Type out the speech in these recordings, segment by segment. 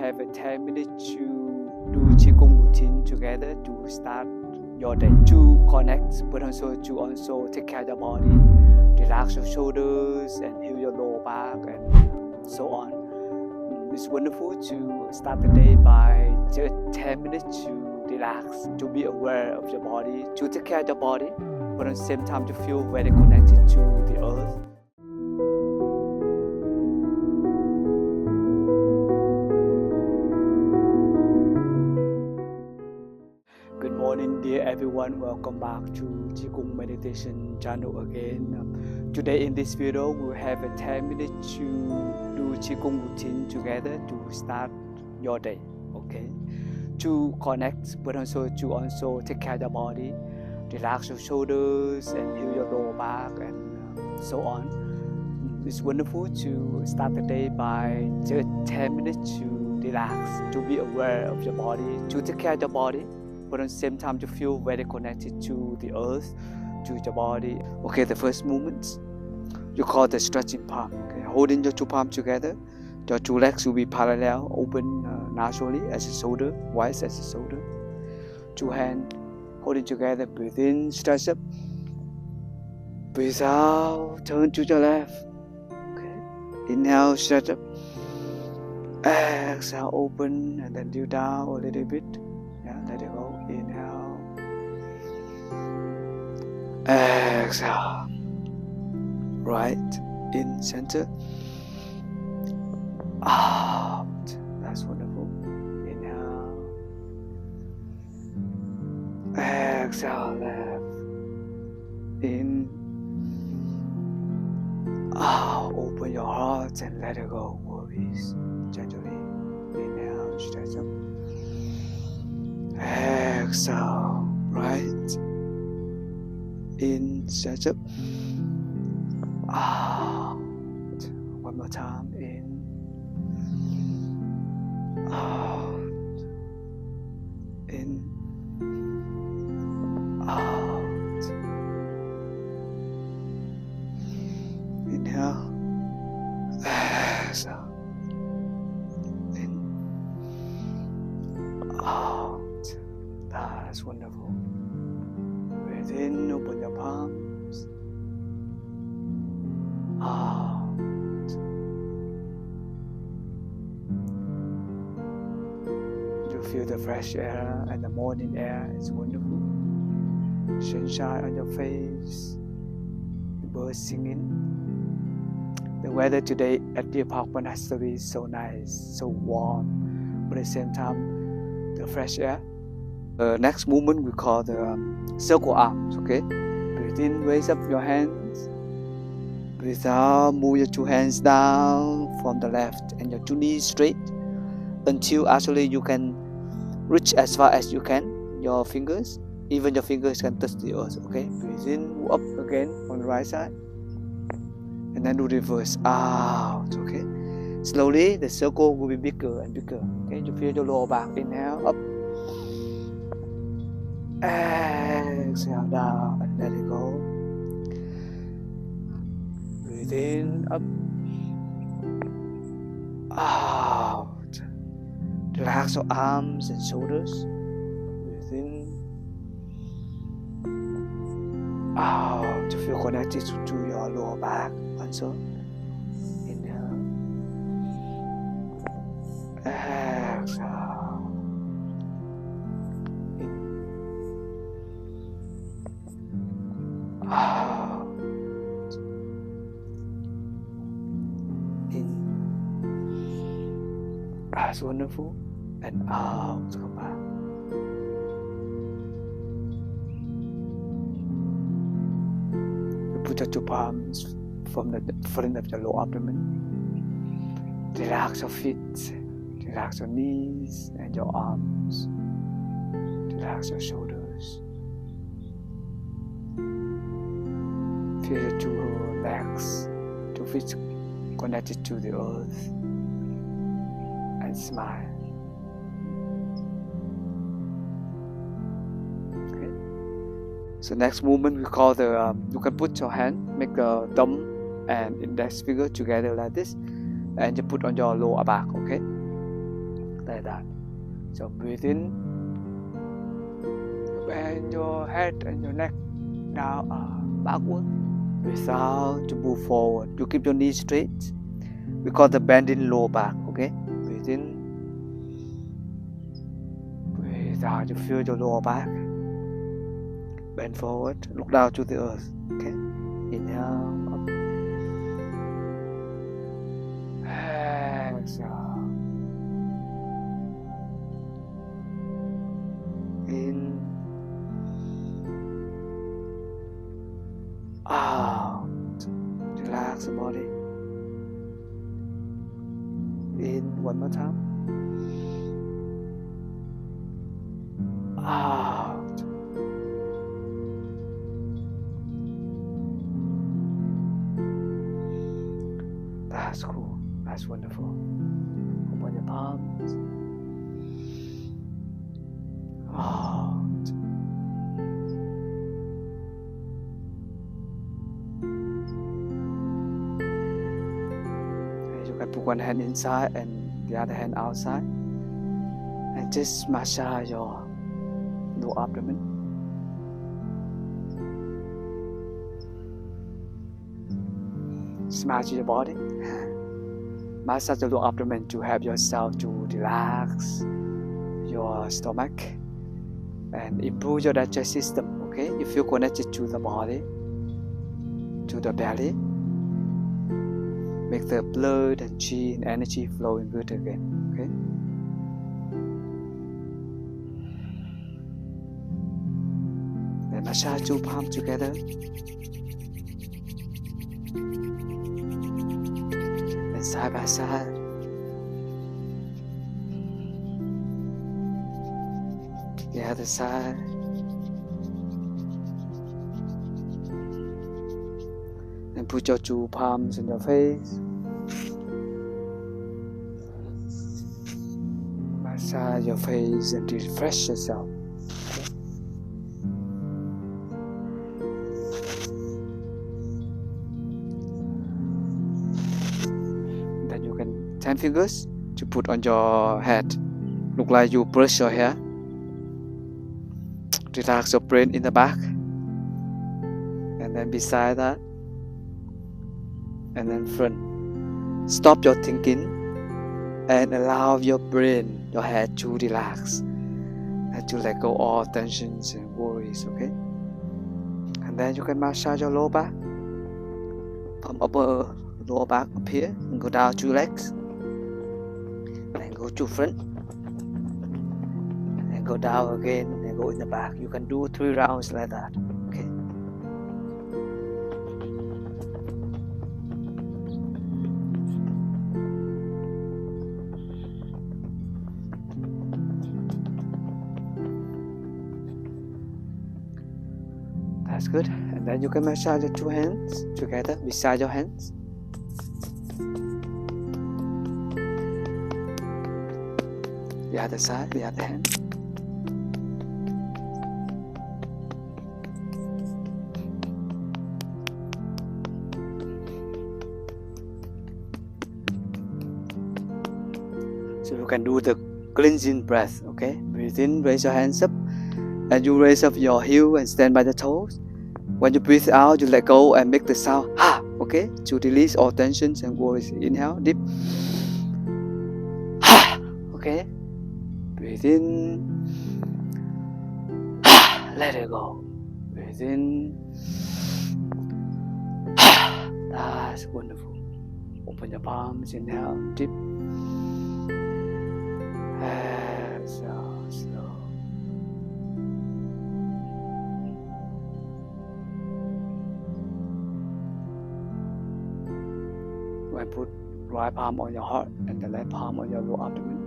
have a 10 minutes to do Qigong routine together to start your day, to connect, but also to take care of your body, relax your shoulders and heal your lower back and so on. It's wonderful to start the day by just 10 minutes to relax, to be aware of your body, to take care of your body, but at the same time to feel very connected to the earth. Good morning, dear everyone. Welcome back to Qigong meditation channel again. Today in this video, we'll have a 10 minutes to do Qigong routine together to start your day. Okay, to connect, but also to take care of your body, relax your shoulders and heal your lower back and so on. It's wonderful to start the day by just 10 minutes to relax, to be aware of your body, to take care of your body, but at the same time to feel very connected to the earth, to your body. Okay, the first movement you call the stretching palm. Okay, holding your two palms together, your two legs will be parallel, open naturally as a shoulder, wide as a shoulder. Two hands holding together, breathe in, stretch up. Breathe out, turn to the left. Okay, inhale, stretch up. Exhale, open, and then do down a little bit. Yeah, let it go. Inhale. Exhale. Right in center. Out. That's wonderful. Inhale. Exhale, left. In. Out. Open your heart and let it go. Worries. Gently. Inhale, stretch up. Exhale, right. In, stretch up. Out. One more time. In. Out. In. Out. Inhale. Exhale. In. Out. That's wonderful. Breathe in, open your palms. Out. You feel the fresh air and the morning air is wonderful. Sunshine on your face, the birds singing. The weather today at the apartment has to be so nice, so warm, but at the same time, the fresh air. The next movement we call the circle arms. Okay, breathe in, raise up your hands. Breathe out, move your two hands down from the left and your two knees straight until actually you can reach as far as you can. Your fingers, even your fingers can touch the earth. Okay, breathe in, move up again on the right side, and then do reverse out. Okay, slowly the circle will be bigger and bigger. Okay, you feel your lower back. Inhale up. Exhale down and let it go. Breathe in, up, out. Relax your arms and shoulders. Breathe in, out to feel connected to your lower back. Also, inhale, exhale. Out. In. That's wonderful. And out. Come back. You put your two palms from the front of your lower abdomen. Relax your feet. Relax your knees and your arms. Relax your shoulders. Feel your two legs, two feet connected to the earth, and smile. Okay. So next movement we call the. You can put your hand, make a thumb and index finger together like this, and you put on your lower back. Okay. like that. So breathe in, bend your head and your neck down backward. Breathe out to move forward. You keep your knees straight. We call the bending lower back. Okay, breathe in, breathe out. You feel your lower back. Bend forward. Look down to the earth. Okay, inhale up. Exhale. In, out. Relax the body. In, one more time. Out. That's cool. That's wonderful. Open your palms. Out. And you can put one hand inside and the other hand outside. And just massage your lower abdomen. Massage your body. Massage the lower abdomen to help yourself to relax your stomach and improve your digestive system. Okay, you feel connected to the body, to the belly. Make the blood and chi and energy flowing good again. Okay. Then massage two palms together. And side by side. The other side. And put your two palms in your face. Massage your face and refresh yourself. Then you can 10 fingers to put on your head. Look like you brush your hair. Relax your brain in the back. And then beside that. And then front. Stop your thinking and allow your brain, your head to relax and to let go all tensions and worries, okay? And then you can massage your lower back from upper lower back up here and go down to legs and go to front and go down again and go in the back. You can do 3 rounds like that, okay? That's good. And then you can massage your 2 hands together beside your hands. The other side, the other hand. So you can do the cleansing breath, okay? Breathe in, raise your hands up. And you raise up your heel and stand by the toes. When you breathe out, you let go and make the sound ha, okay? To release all tensions and worries. Inhale, deep. Ha, okay? Breathe in. Ha, let it go. Breathe in. Ha, that's wonderful. Open your palms, inhale, deep. Exhale, slow. When put right palm on your heart and the left palm on your lower abdomen.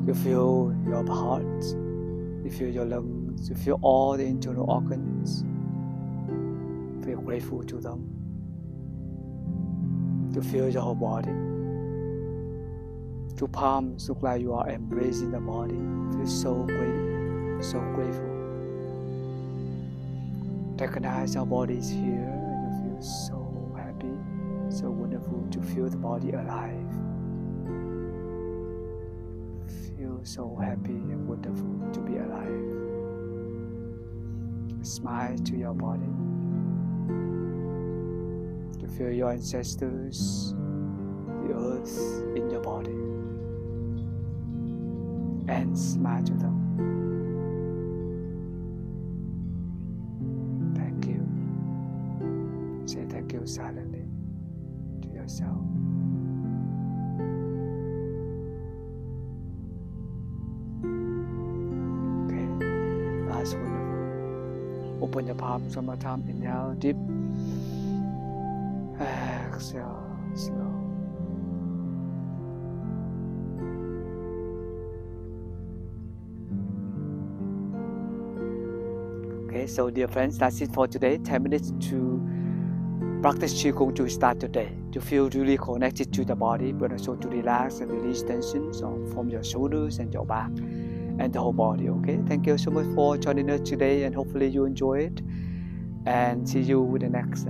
You feel your heart, you feel your lungs, you feel all the internal organs. Feel grateful to them. You feel your whole body. 2 palms look like you are embracing the body. Feel so great. so grateful. Recognize our body is here and you feel so happy, so wonderful to feel the body alive. Feel so happy and wonderful to be alive. Smile to your body. To feel your ancestors, the earth in your body. And smile to them. Thank you. Say thank you silently to yourself. Okay, that's wonderful. Open your palms one more time. Inhale deep. Exhale slow. Okay, so dear friends, that's it for today. 10 minutes to practice Qigong to start today. To feel really connected to the body, but also to relax and release tensions from your shoulders and your back and the whole body. Okay, thank you so much for joining us today, and hopefully you enjoy it. And see you with the next